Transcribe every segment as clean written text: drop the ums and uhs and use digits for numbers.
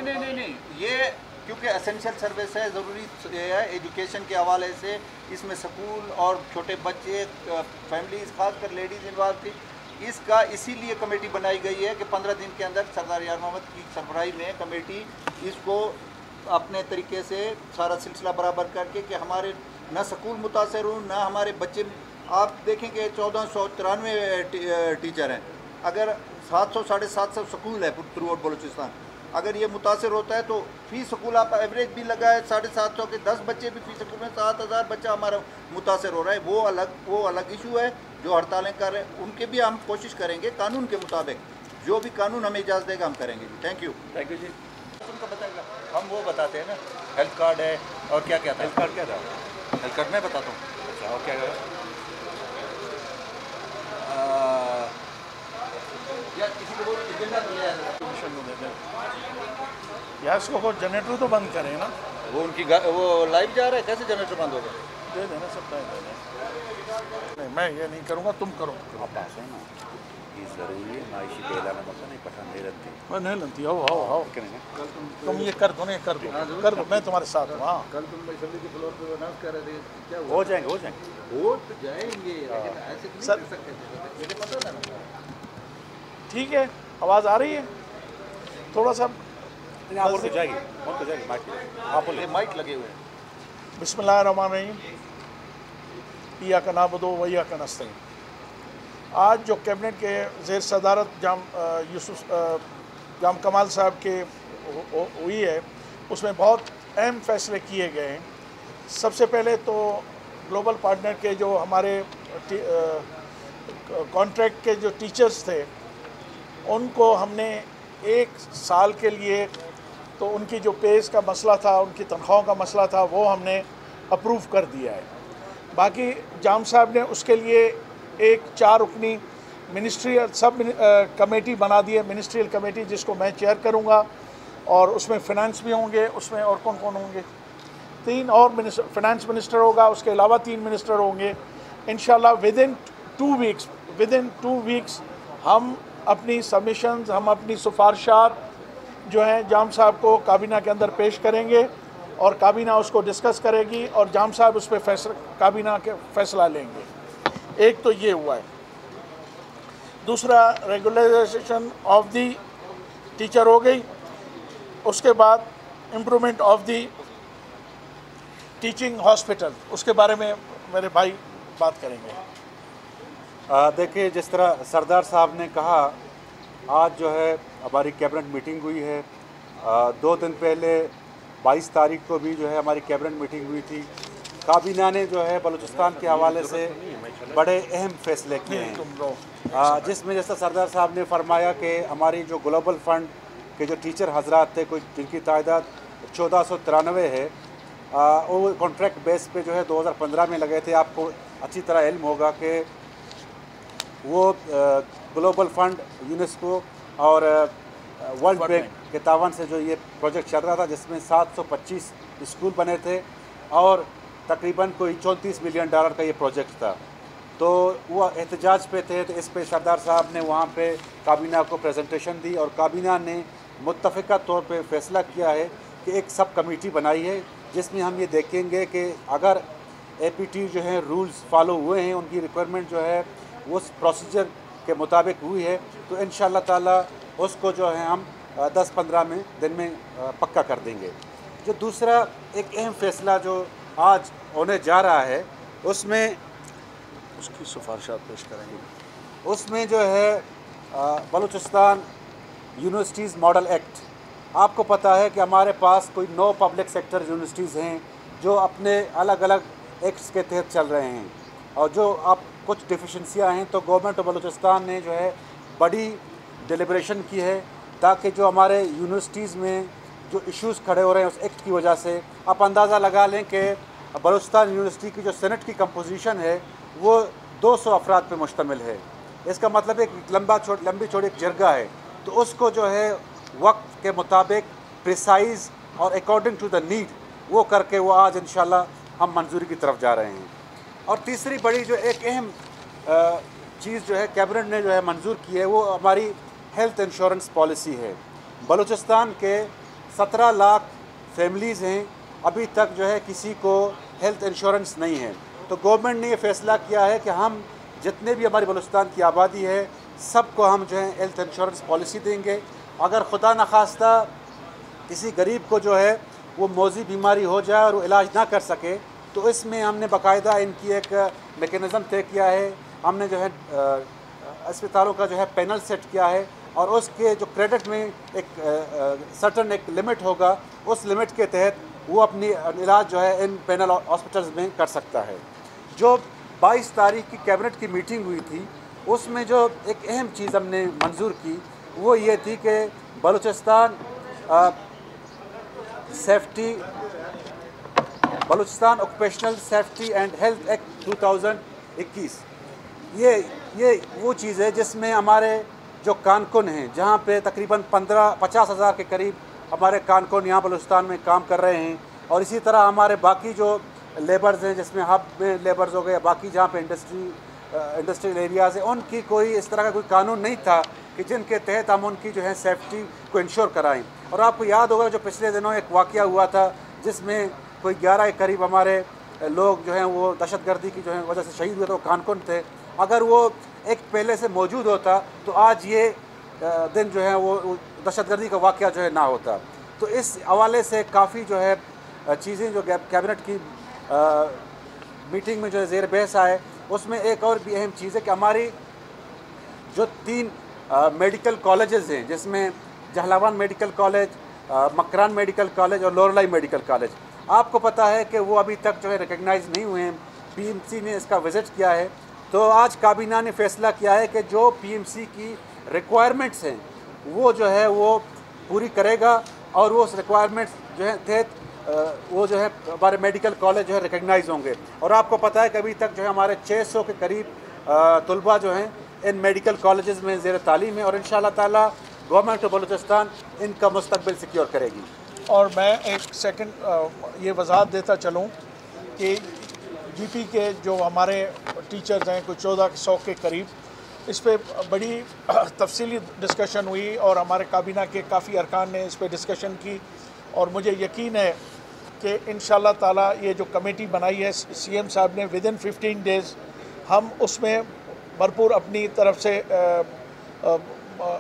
नहीं, ये क्योंकि एसेंशियल सर्विस है, ज़रूरी है एजुकेशन के हवाले से। इसमें स्कूल और छोटे बच्चे, फैमिलीज, खासकर लेडीज़ इन्वॉल्व थी। इसका इसीलिए कमेटी बनाई गई है कि 15 दिन के अंदर सरदार यार मोहम्मद की सरबराही में कमेटी इसको अपने तरीके से सारा सिलसिला बराबर करके कि हमारे न स्कूल मुतासर हो, न हमारे बच्चे। आप देखेंगे 1493 टीचर हैं, अगर 700 750 स्कूल है थ्रू आउट बलूचिस्तान। अगर ये मुतासर होता है तो फी स्कूल आप एवरेज भी लगाए 750 के 10 बच्चे भी फी स्कूल में 7000 बच्चा हमारा मुतासर हो रहा है। वो अलग इशू है जो हड़तालें कर रहे हैं, उनके भी हम कोशिश करेंगे कानून के मुताबिक, जो भी कानून हमें इजाज़त देगा हम करेंगे जी। थैंक यू जी। उनका बताएगा, हम वो बताते हैं ना, हेल्थ कार्ड है और क्या क्या था। हेल्थ कार्ड क्या था? हेल्थ कार्ड मैं बताता हूँ। अच्छा, और क्या या किसी को एजेंडा तो ले आया या इसको जनरेटर तो बंद करें ना, वो उनकी वो लाइव जा रहा है, कैसे जनरेटर बंद होगा? दे देना सब दे देना। नहीं, मैं ये नहीं करूँगा, तुम करो। आप पास है ना ये ज़रूरी है माइशी पहला नंबर नहीं पता नहीं रहती। मैं नहीं लगती, आओ तुम ये कर दो ना, कर दो, मैं तुम्हारे साथ हूँ। हाँ, कल तुम असेंबली के फ्लोर पे अनाउंस कर रहे थे, क्या हुआ? हो जाएंगे हो तो जाएंगे, लेकिन ऐसे तो नहीं सर- कर सकते थे, मुझे पता था ना। ठीक है, आवाज़ आ रही है थोड़ा सा। आप बोल के जाएगी माइक आप बोले। माइक लगे हुए हैं। बिस्मिल्लाहिर्रहमानिर्रहीम, इय्याका नअबुदु व इय्याका नस्तईन। आज जो कैबिनेट के ज़ेर सदारत जाम कमाल साहब के हुई है, उसमें बहुत अहम फैसले किए गए हैं। सबसे पहले तो ग्लोबल पार्टनर के जो हमारे कॉन्ट्रैक्ट के जो टीचर्स थे, उनको हमने 1 साल के लिए, तो उनकी जो पेस का मसला था, उनकी तनख्वाहों का मसला था, वो हमने अप्रूव कर दिया है। बाकी जाम साहब ने उसके लिए एक 4 रुकनी मिनिस्ट्रियल कमेटी बना दी है, मिनिस्ट्रियल कमेटी, जिसको मैं चेयर करूंगा, और उसमें फ़िनांस भी होंगे। उसमें और कौन कौन होंगे? 3 और मिनिस्टर, फ़िनांस मिनिस्टर होगा, उसके अलावा 3 मिनिस्टर होंगे। इंशाल्लाह विदिन 2 वीक्स हम अपनी सबमिशंस, हम अपनी सिफारिशात जो हैं जाम साहब को काबीना के अंदर पेश करेंगे, और काबीना उसको डिस्कस करेगी, और जाम साहब उस पर काबीना के फैसला लेंगे। एक तो ये हुआ है। दूसरा, रेगुलराइजेशन ऑफ दी टीचर हो गई। उसके बाद improvement of the teaching hospital, उसके बारे में मेरे भाई बात करेंगे। देखिए, जिस तरह सरदार साहब ने कहा, आज जो है हमारी कैबिनेट मीटिंग हुई है। 2 दिन पहले 22 तारीख को भी जो है हमारी कैबिनेट मीटिंग हुई थी। काबीना ने जो है बलूचिस्तान के हवाले से बड़े अहम फैसले किए हैं, जिसमें जैसा सरदार साहब ने फरमाया कि हमारी जो ग्लोबल फंड के जो टीचर हजरात थे, कोई जिनकी तादाद 1493 है, वो कॉन्ट्रैक्ट बेस पे जो है 2015 में लगे थे। आपको अच्छी तरह इल्म होगा कि वो ग्लोबल फंड, यूनेस्को और वर्ल्ड बैंक के तावन से जो ये प्रोजेक्ट चल रहा था, जिसमें 725 स्कूल बने थे और तकरीबन कोई $34 मिलियन का ये प्रोजेक्ट था। तो वो एहतजाज पे थे, तो इस पे सरदार साहब ने वहाँ पे काबीना को प्रेजेंटेशन दी, और काबीना ने मुत्तफ़िका तौर पे फैसला किया है कि एक सब कमेटी बनाई है, जिसमें हम ये देखेंगे कि अगर APT जो है रूल्स फॉलो हुए हैं, उनकी रिक्वायरमेंट जो है उस प्रोसीजर के मुताबिक हुई है, तो इंशाअल्लाह ताला उसको जो है हम 10-15 दिन में पक्का कर देंगे। जो दूसरा एक अहम फैसला जो आज होने जा रहा है, उसमें उसकी सिफारिशात पेश करेंगे। उसमें जो है बलूचिस्तान यूनिवर्सिटीज़ मॉडल एक्ट, आपको पता है कि हमारे पास कोई 9 पब्लिक सेक्टर यूनिवर्सिटीज़ हैं जो अपने अलग अलग एक्ट्स के तहत चल रहे हैं, और जो अब कुछ डिफिशेंसियाँ हैं, तो गवर्नमेंट ऑफ बलूचिस्तान ने जो है बड़ी डिलिब्रेशन की है, ताकि जो हमारे यूनिवर्सिटीज़ में जो इश्यूज़ खड़े हो रहे हैं उस एक्ट की वजह से, आप अंदाज़ा लगा लें कि बलूचिस्तान यूनिवर्सिटी की जो सेनेट की कंपोजिशन है वो 200 अफराद पर मुश्तमिल है। इसका मतलब एक लंबी चौड़ी एक जरगा है, तो उसको जो है वक्त के मुताबिक प्रिसाइज़ और अकॉर्डिंग टू द नीड वो करके वो आज इंशाल्लाह हम मंजूरी की तरफ जा रहे हैं। और तीसरी बड़ी जो एक अहम चीज़ जो है कैबिनेट ने जो है मंजूर की है, वो हमारी हेल्थ इंश्योरेंस पॉलिसी है। बलूचिस्तान के 17 लाख फैमिलीज़ हैं, अभी तक जो है किसी को हेल्थ इंश्योरेंस नहीं है। तो गवर्नमेंट ने ये फ़ैसला किया है कि हम जितने भी हमारी बलूचिस्तान की आबादी है सबको हम जो है हेल्थ इंश्योरेंस पॉलिसी देंगे। अगर खुदा न खास्ता किसी गरीब को जो है वो मौजी बीमारी हो जाए और वो इलाज ना कर सके, तो इसमें हमने बाकायदा इनकी एक मेकनिज़म तय किया है। हमने जो है अस्पतालों का जो है पैनल सेट किया है और उसके जो क्रेडिट में एक सर्टन एक लिमिट होगा, उस लिमिट के तहत वो अपनी इलाज जो है इन पैनल हॉस्पिटल्स में कर सकता है। जो 22 तारीख की कैबिनेट की मीटिंग हुई थी, उसमें जो एक अहम चीज़ हमने मंजूर की वो ये थी कि Balochistan occupational safety and health act 2021, ये वो चीज़ है जिसमें हमारे जो कारकुन हैं, जहाँ पे तकरीबन 50 हज़ार के करीब हमारे कारकुन यहाँ बलूचिस्तान में काम कर रहे हैं, और इसी तरह हमारे बाकी जो लेबर्स हैं जिसमें हब में लेबर्स हो गए, बाकी जहाँ पे इंडस्ट्रियल एरियाज़ हैं, उनकी कोई इस तरह का कोई कानून नहीं था कि जिनके तहत हम उनकी जो है सेफ्टी को इंश्योर कराएं। और आपको याद होगा जो पिछले दिनों एक वाक़या हुआ था जिसमें कोई 11 के करीब हमारे लोग जो हैं वो दहशतगर्दी की जो है वजह से शहीद हुए, तो कारकुन थे। अगर वो एक पहले से मौजूद होता तो आज ये दिन जो है वो दहशतगर्दी का वाक़या जो है ना होता। तो इस हवाले से काफ़ी जो है चीज़ें जो कैबिनेट की मीटिंग में जो है ज़ेर बहस आए, उसमें एक और भी अहम चीज़ है कि हमारी जो 3 मेडिकल कॉलेजेस हैं, जिसमें Jhalawan medical college, Makran medical college और लोरलाई मेडिकल कॉलेज, आपको पता है कि वो अभी तक जो है रिकग्नाइज़ नहीं हुए हैं। पीएमसी ने इसका विज़िट किया है, तो आज काबीना ने फैसला किया है कि जो पीएमसी की रिक्वायरमेंट्स हैं वो जो है वो पूरी करेगा, और वो उस रिक्वायरमेंट्स जो है तहत वो जो है हमारे मेडिकल कॉलेज जो है रिकग्नाइज़ होंगे। और आपको पता है कि अभी तक जो है हमारे 600 के करीब तलबा जो हैं इन मेडिकल कॉलेजेस में ज़ेर तालीम है, और इंशाअल्लाह ताला गवर्नमेंट ऑफ बलूचिस्तान इनका मुस्तकबिल सिक्योर करेगी। और मैं एक सेकंड ये वजाहत देता चलूँ कि जीपी के जो हमारे टीचर्स हैं कुछ 1400 के करीब, इस पे बड़ी तफसीली डिस्कशन हुई और हमारे काबीना के काफ़ी अरकान ने इस पे डिस्कशन की, और मुझे यकीन है कि इंशाअल्लाह ताला ये जो कमेटी बनाई है सीएम साहब ने, विदिन 15 डेज़ हम उसमें भरपूर अपनी तरफ से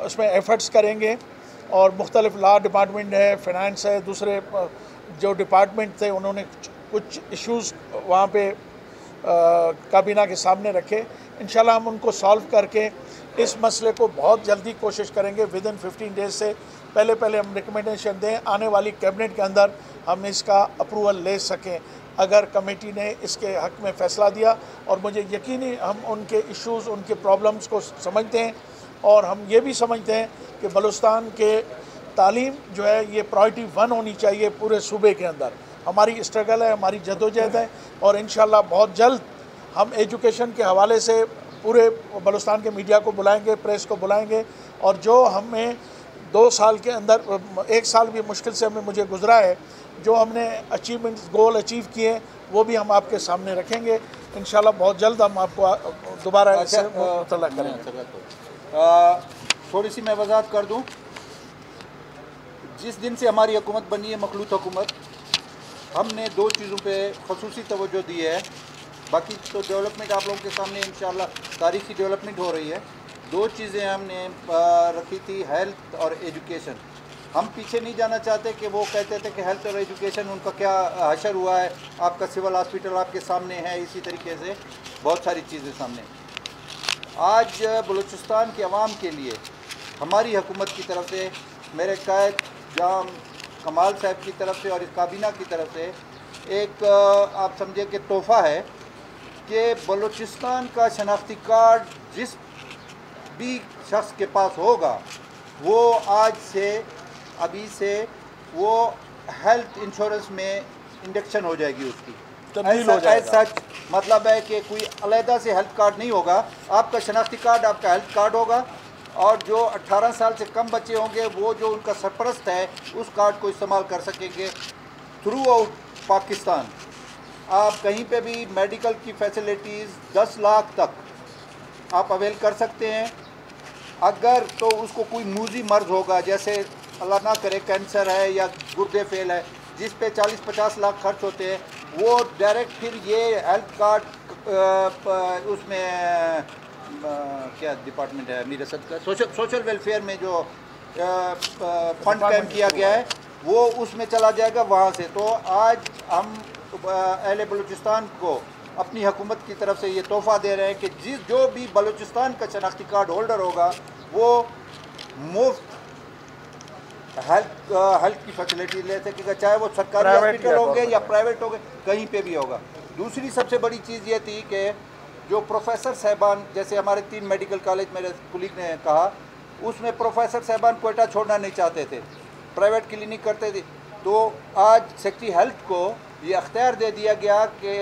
उसमें एफ़र्ट्स करेंगे, और मुख्तलिफ लॉ डिपार्टमेंट है, फ़िनांस है, दूसरे जो डिपार्टमेंट थे उन्होंने कुछ इश्यूज़ वहाँ पे काबीना के सामने रखे। इंशाल्लाह हम उनको सॉल्व करके इस मसले को बहुत जल्दी कोशिश करेंगे, विदिन 15 डेज़ से पहले हम रिकमेंडेशन दें, आने वाली कैबिनेट के अंदर हम इसका अप्रूवल ले सकें अगर कमेटी ने इसके हक़ में फ़ैसला दिया। और मुझे यकीन है हम उनके इश्यूज़, उनके प्रॉब्लम्स को समझते हैं, और हम ये भी समझते हैं कि बलूचिस्तान के तालीम जो है ये प्रायोरिटी 1 होनी चाहिए पूरे सूबे के अंदर। हमारी स्ट्रगल है, हमारी जदोजहद है, और इंशाल्लाह बहुत जल्द हम एजुकेशन के हवाले से पूरे बलूचिस्तान के मीडिया को बुलाएंगे, प्रेस को बुलाएंगे, और जो हमें 2 साल के अंदर, 1 साल भी मुश्किल से हमें मुझे गुजरा है, जो हमने अचीवमेंट्स गोल अचीव किए वो भी हम आपके सामने रखेंगे। इंशाल्लाह बहुत जल्द हम आपको दोबारा इससे मुतल्ला करेंगे। थोड़ी सी मैं वजाहत कर दूं, जिस दिन से हमारी हुकूमत बनी है, मखलूत हुकूमत, हमने 2 चीज़ों पे ख़ुसूसी तवज्जो दी है। बाकी तो डेवलपमेंट आप लोगों के सामने इंशाल्लाह तारीख़ी डेवलपमेंट हो रही है। 2 चीज़ें हमने रखी थी, हेल्थ और एजुकेशन। हम पीछे नहीं जाना चाहते कि वो कहते थे कि हेल्थ और एजुकेशन उनका क्या हशर हुआ है, आपका सिविल हॉस्पिटल आपके सामने है, इसी तरीके से बहुत सारी चीज़ें सामने। आज बलूचिस्तान के अवाम के लिए हमारी हुकूमत की तरफ से, मेरे कायद जाम कमाल साहब की तरफ से और इस काबीना की तरफ से एक आप समझे कि तोहफ़ा है कि बलूचिस्तान का शनाख्ती कार्ड जिस भी शख्स के पास होगा वो आज से, अभी से वो हेल्थ इंश्योरेंस में इंडक्शन हो जाएगी, उसकी तब्दील हो जाएगा। सच मतलब है कि कोई अलहदा से हेल्थ कार्ड नहीं होगा, आपका शनाख्ती कार्ड आपका हेल्थ कार्ड होगा, और जो 18 साल से कम बच्चे होंगे वो जो उनका सरपरस्त है उस कार्ड को इस्तेमाल कर सकेंगे थ्रू आउट पाकिस्तान। आप कहीं पे भी मेडिकल की फैसिलिटीज़ 10 लाख तक आप अवेल कर सकते हैं। अगर तो उसको कोई मूजी मर्ज होगा, जैसे अल्लाह ना करे कैंसर है या गुर्दे फेल है, जिस पे 40-50 लाख खर्च होते हैं, वो डायरेक्ट फिर ये हेल्थ कार्ड उसमें क्या डिपार्टमेंट है मेरे साथ का सोशल वेलफेयर में जो फंड कैम किया गया है वो उसमें चला जाएगा वहाँ से। तो आज हम अहले बलूचिस्तान को अपनी हुकूमत की तरफ से ये तोहफ़ा दे रहे हैं कि जो भी बलूचिस्तान का शनाख्ती कार्ड होल्डर होगा वो मुफ्त हेल्थ की फैसिलिटी ले सकेगा, चाहे वो सरकारी हॉस्पिटल होंगे या प्राइवेट होंगे, कहीं पे भी होगा। दूसरी सबसे बड़ी चीज़ ये थी कि जो प्रोफेसर साहबान, जैसे हमारे 3 मेडिकल कॉलेज मेरे कुलीग ने कहा, उसमें प्रोफेसर साहबान क्वेटा छोड़ना नहीं चाहते थे, प्राइवेट क्लिनिक करते थे। तो आज सेक्रेटरी हेल्थ को ये अख्तियार दे दिया गया कि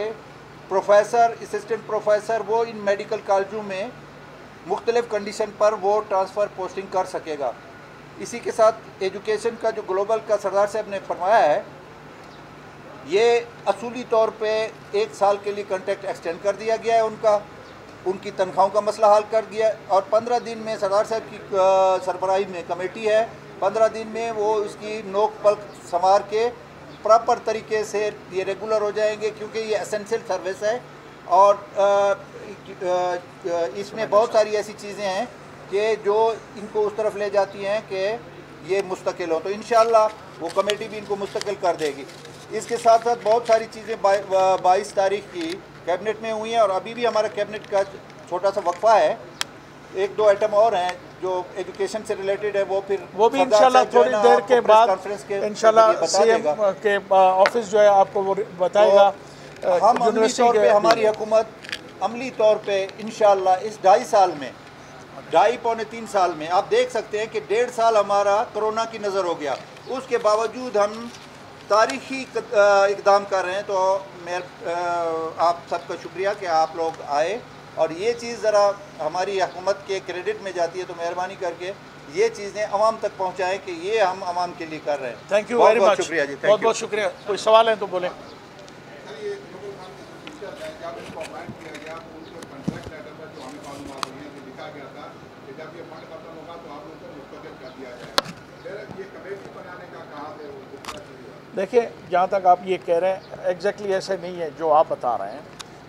प्रोफेसर, असिस्टेंट प्रोफेसर वो इन मेडिकल कॉलेजों में मुख्तलिफ़ कंडीशन पर वो ट्रांसफ़र पोस्टिंग कर सकेगा। इसी के साथ एजुकेशन का जो ग्लोबल का सरदार साहब ने फरमाया है, ये असूली तौर पे 1 साल के लिए कॉन्ट्रैक्ट एक्सटेंड कर दिया गया है उनकी तनख्वाहों का मसला हल कर दिया, और 15 दिन में सरदार साहब की सरबराही में कमेटी है, 15 दिन में वो इसकी नोक पलक संवार के प्रॉपर तरीके से ये रेगुलर हो जाएंगे, क्योंकि ये एसेंशियल सर्विस है और इसमें बहुत सारी ऐसी चीज़ें हैं कि जो इनको उस तरफ ले जाती हैं कि ये मुस्तकिल हो। तो इंशाअल्लाह वो कमेटी भी इनको मुस्तकिल कर देगी। इसके साथ साथ बहुत सारी चीज़ें 22 तारीख की कैबिनेट में हुई हैं, और अभी भी हमारा कैबिनेट का छोटा सा वक्फा है। 1-2 आइटम और हैं जो एजुकेशन से रिलेटेड है, वो भी इंशाल्लाह थोड़ी देर के बाद इंशाल्लाह सीएम के ऑफिस जो है आपको वो बताएगा। हम अमली तौर पे, हमारी हुकूमत अमली तौर पे इंशाल्लाह इस 2.5 साल में, 2.5-3 साल में आप देख सकते हैं कि 1.5 साल हमारा कोरोना की नज़र हो गया, उसके बावजूद हम तारीखी इक़दाम कर रहे हैं। तो मैं आप सबका शुक्रिया कि आप लोग आए, और ये चीज़ ज़रा हमारी हुकूमत के क्रेडिट में जाती है, तो मेहरबानी करके ये चीज़ें अवाम तक पहुँचाएँ कि ये हम अवाम के लिए कर रहे हैं। थैंक यू वेरी मच, शुक्रिया जी, बहुत बहुत शुक्रिया। कोई सवाल है तो बोलें। देखिए, जहाँ तक आप ये कह रहे हैं एग्जैक्टली ऐसे नहीं है जो आप बता रहे हैं।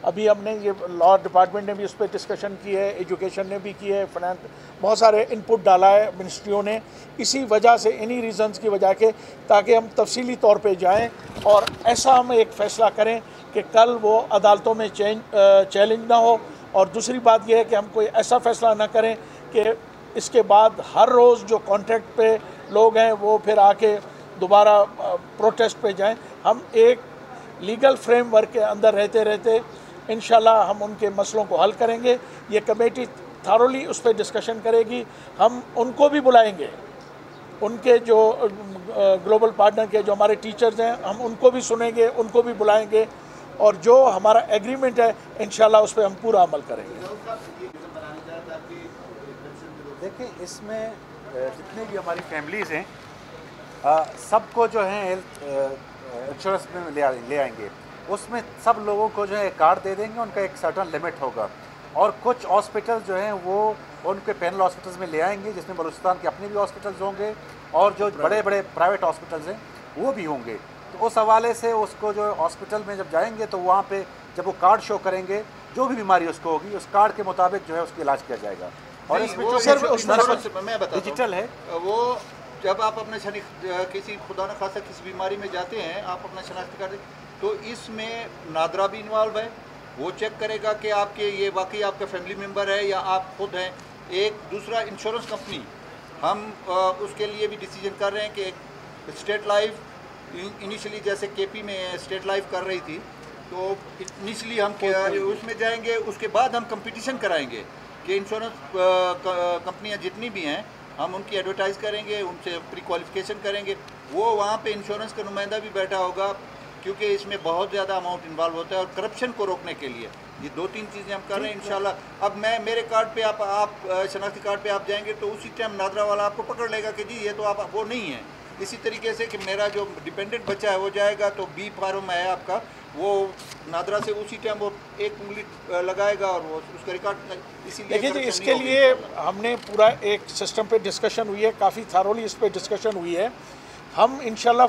अभी हमने ये लॉ डिपार्टमेंट ने भी उस पर डिस्कशन की है, एजुकेशन ने भी की है, फाइनेंस, बहुत सारे इनपुट डाला है मिनिस्ट्रियों ने, इसी वजह से, इन्हीं रीजंस की वजह के, ताकि हम तफसीली तौर पे जाएं और ऐसा हम एक फ़ैसला करें कि कल वो अदालतों में चैलेंज ना हो। और दूसरी बात यह है कि हम कोई ऐसा फ़ैसला ना करें कि इसके बाद हर रोज़ जो कॉन्ट्रैक्ट पे लोग हैं वो फिर आके दोबारा प्रोटेस्ट पे जाएं। हम एक लीगल फ्रेमवर्क के अंदर रहते रहते इंशाल्लाह हम उनके मसलों को हल करेंगे। ये कमेटी थारोली उस पर डिस्कशन करेगी। हम उनको भी बुलाएंगे, उनके जो ग्लोबल पार्टनर के जो हमारे टीचर्स हैं, हम उनको भी सुनेंगे, उनको भी बुलाएंगे, और जो हमारा एग्रीमेंट है इंशाल्लाह उस पर हम पूरा अमल करेंगे। देखिए, इसमें जितने भी हमारी फैमिलीज़ हैं सबको जो है हेल्थ इंश्योरेंस में ले आएंगे। उसमें सब लोगों को जो है कार्ड दे देंगे, उनका एक सर्टन लिमिट होगा, और कुछ हॉस्पिटल जो हैं वो उनके पैनल हॉस्पिटल्स में ले आएंगे, जिसमें बलूचिस्तान के अपने भी हॉस्पिटल्स होंगे और जो बड़े बड़े प्राइवेट हॉस्पिटल्स हैं वो भी होंगे। तो उस हवाले से उसको जो हॉस्पिटल में जब जाएंगे तो वहाँ पे जब वो कार्ड शो करेंगे, जो भी बीमारी उसको होगी उस कार्ड के मुताबिक जो है उसका इलाज किया जाएगा। और इसमें जो डिजिटल है, वो जब आप अपने किसी खुदा न खासा किसी बीमारी में जाते हैं, आप अपना शनाख्ती कार्ड, तो इसमें नादरा भी इन्वॉल्व है, वो चेक करेगा कि आपके ये वाकई आपका फैमिली मेम्बर है या आप खुद हैं। एक दूसरा इंश्योरेंस कंपनी, हम उसके लिए भी डिसीजन कर रहे हैं कि एक स्टेट लाइफ इनिशियली जैसे केपी में स्टेट लाइफ कर रही थी, तो इनिशियली हम उसमें जाएंगे, उसके बाद हम कंपटीशन कराएंगे कि इंश्योरेंस कंपनियां जितनी भी हैं हम उनकी एडवर्टाइज़ करेंगे, उनसे प्री क्वालिफिकेशन करेंगे। वो वहाँ पे इंश्योरेंस का नुमाइंदा भी बैठा होगा, क्योंकि इसमें बहुत ज़्यादा अमाउंट इन्वॉल्व होता है, और करप्शन को रोकने के लिए ये 2-3 चीज़ें हम कर रहे हैं इंशाल्लाह। अब मेरे कार्ड पे आप शनाख्ती कार्ड पे आप जाएंगे तो उसी टाइम नादरा वाला आपको पकड़ लेगा कि जी ये तो आप वो नहीं है, इसी तरीके से कि मेरा जो डिपेंडेंट बच्चा है वो जाएगा तो बी फार्म है आपका, वो नादरा से उसी टाइम वो 1 उंगली लगाएगा और वो उसका रिकॉर्ड, इसीलिए देखिए जी, इसके लिए हमने पूरा एक सिस्टम पे डिस्कशन हुई है, काफ़ी थारोली इस पे डिस्कशन हुई है। हम इंशाल्लाह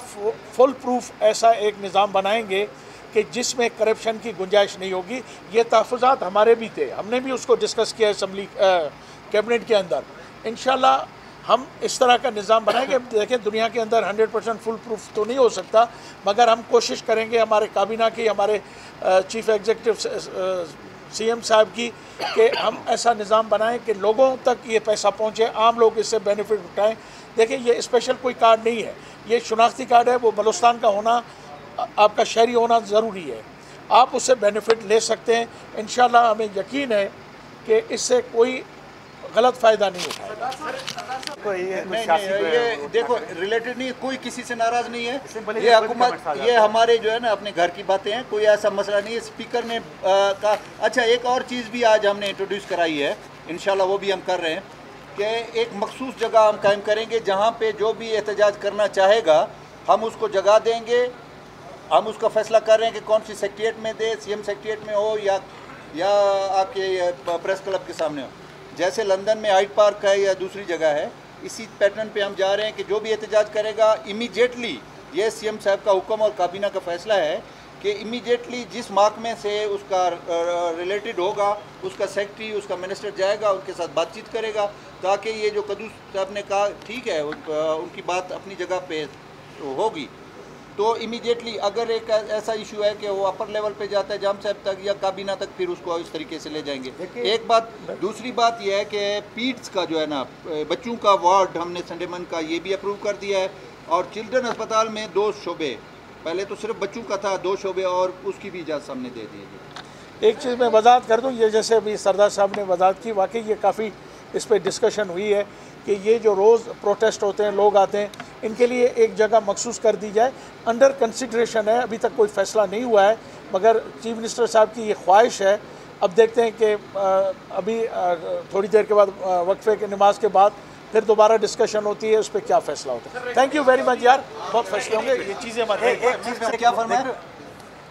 फुल प्रूफ ऐसा एक निज़ाम बनाएंगे कि जिसमें करप्शन की गुंजाइश नहीं होगी। ये तहफ़्फ़ुज़ात हमारे भी थे, हमने भी उसको डिस्कस किया असम्बली कैबिनेट के अंदर। इंशाल्लाह हम इस तरह का निज़ाम बनाएंगे। देखें, दुनिया के अंदर 100% फुल प्रूफ तो नहीं हो सकता, मगर हम कोशिश करेंगे हमारे काबीना की, हमारे चीफ एग्जीक्यूटिव CM साहब की, कि हम ऐसा निज़ाम बनाएं कि लोगों तक ये पैसा पहुँचे, आम लोग इससे बेनिफिट उठाएँ। देखिए, ये स्पेशल कोई कार्ड नहीं है, ये शनाख्ती कार्ड है, वो बलूचिस्तान का होना, आपका शहरी होना ज़रूरी है, आप उससे बेनिफिट ले सकते हैं। इंशाल्लाह हमें यकीन है कि इससे कोई गलत फ़ायदा नहीं उठाएगा। ये देखो रिलेटेड नहीं, कोई किसी से नाराज़ नहीं है, ये हुकूमत, ये हमारे जो है ना अपने घर की बातें हैं, कोई ऐसा मसला नहीं है। स्पीकर ने कहा, अच्छा एक और चीज़ भी आज हमने इंट्रोड्यूस कराई है, इंशाल्लाह वो भी हम कर रहे हैं कि एक मखसूस जगह हम कायम करेंगे जहाँ पे जो भी एहतजाज करना चाहेगा हम उसको जगह देंगे। हम उसका फैसला कर रहे हैं कि कौन सी सेक्रेटेरिएट में दे, CM सेक्रेटेरिएट में हो या आपके प्रेस क्लब के सामने हो। जैसे लंदन में हाइड पार्क है या दूसरी जगह है, इसी पैटर्न पे हम जा रहे हैं कि जो भी एहतजाज करेगा इमीडिएटली, ये CM साहब का हुक्म और काबीना का फैसला है कि इमीडिएटली जिस महकमे से उसका रिलेटेड होगा उसका सेक्रेटरी, उसका मिनिस्टर जाएगा, उनके साथ बातचीत करेगा, ताकि ये जो कद्दूस साहब ने कहा ठीक है, उनकी बात अपनी जगह पे होगी। तो इमीडिएटली अगर एक ऐसा इशू है कि वो अपर लेवल पे जाता है जाम साहब तक या काबीना तक, फिर उसको इस तरीके से ले जाएंगे। एक बात, दूसरी बात यह है कि पीड्स का जो है ना, बच्चों का वार्ड हमने संडे मन का ये भी अप्रूव कर दिया है, और चिल्ड्रन अस्पताल में 2 शोबे, पहले तो सिर्फ बच्चों का था, 2 शोबे और उसकी भी इजाज़त हमने दे दी है। एक चीज़ मैं वजाहत कर दूँ, ये जैसे अभी सरदार साहब ने वजाहत की, वाकई ये काफ़ी इस पर डिस्कशन हुई है कि ये जो रोज़ प्रोटेस्ट होते हैं, लोग आते हैं, इनके लिए एक जगह मखसूस कर दी जाए। अंडर कंसिड्रेशन है, अभी तक कोई फ़ैसला नहीं हुआ है, मगर चीफ मिनिस्टर साहब की ये ख्वाहिश है। अब देखते हैं कि अभी थोड़ी देर के बाद वक्फे के नमाज के बाद फिर दोबारा डिस्कशन होती है, उस पर क्या फ़ैसला होता है। थैंक यू वेरी मच यार, बहुत फैसले होंगे, ये चीज़ें हमारे क्या फरमाया।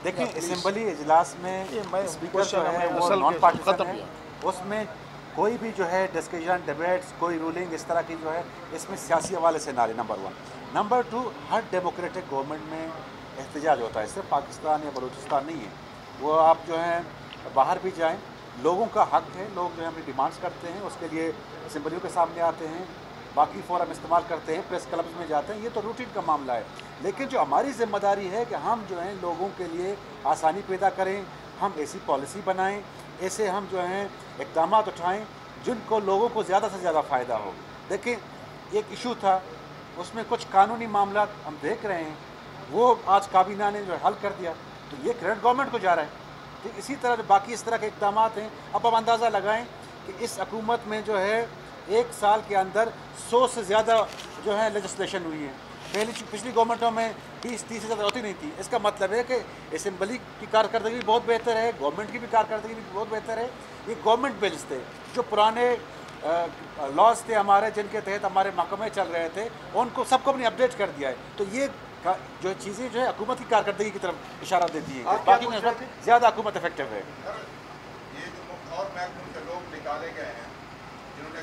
देखिए, असेंबली इजलास में स्पीकर जो है वो नॉन पार्टिसन है, उसमें कोई भी जो है डिस्कशन, डिबेट्स, कोई रूलिंग इस तरह की जो है इसमें सियासी हवाले से ना ले, नंबर 1। नंबर 2, हर डेमोक्रेटिक गवर्नमेंट में एहतजाज होता है, सिर्फ पाकिस्तान या बलूचिस्तान नहीं है। वो आप जो है बाहर भी जाएं, लोगों का हक है, लोग जो है अपनी डिमांड्स करते हैं, उसके लिए असेंबलियों के सामने आते हैं, बाकी फोरम इस्तेमाल करते हैं, प्रेस क्लब्स में जाते हैं, ये तो रूटीन का मामला है। लेकिन जो हमारी जिम्मेदारी है कि हम जो है लोगों के लिए आसानी पैदा करें, हम ऐसी पॉलिसी बनाएं, ऐसे हम जो हैं इक़दाम उठाएं जिनको लोगों को ज़्यादा से ज़्यादा फ़ायदा हो। देखिए, एक इशू था, उसमें कुछ कानूनी मामला हम देख रहे हैं, वो आज काबीना ने जो हल कर दिया, तो ये क्रेडिट गवर्नमेंट को जा रहा है। तो इसी तरह जो बाकी इस तरह के इक़दाम हैं, अब हम अंदाज़ा लगाएं कि इस हुकूमत में जो है 1 साल के अंदर 100 से ज़्यादा जो है लेजिस्लेशन हुई है। पिछली गवर्नमेंटों में 20-30 से ज़्यादा होती नहीं थी। इसका मतलब है कि असेंबली की कारकर्दगी भी बहुत बेहतर है, गवर्नमेंट की भी कारकर्दगी भी बहुत बेहतर है। ये गवर्नमेंट बिल्स थे, जो पुराने लॉज थे हमारे, जिनके तहत हमारे महकमे चल रहे थे, उनको सबको अपने अपडेट कर दिया है। तो ये जो चीज़ें जो है हुकूमत की कारकर्दगी की तरफ इशारा देती हैं, बाकी ज़्यादा हुकूमत इफेक्टिव है। ये जो और महकमों से लोग निकाले गए हैं, जिन्होंने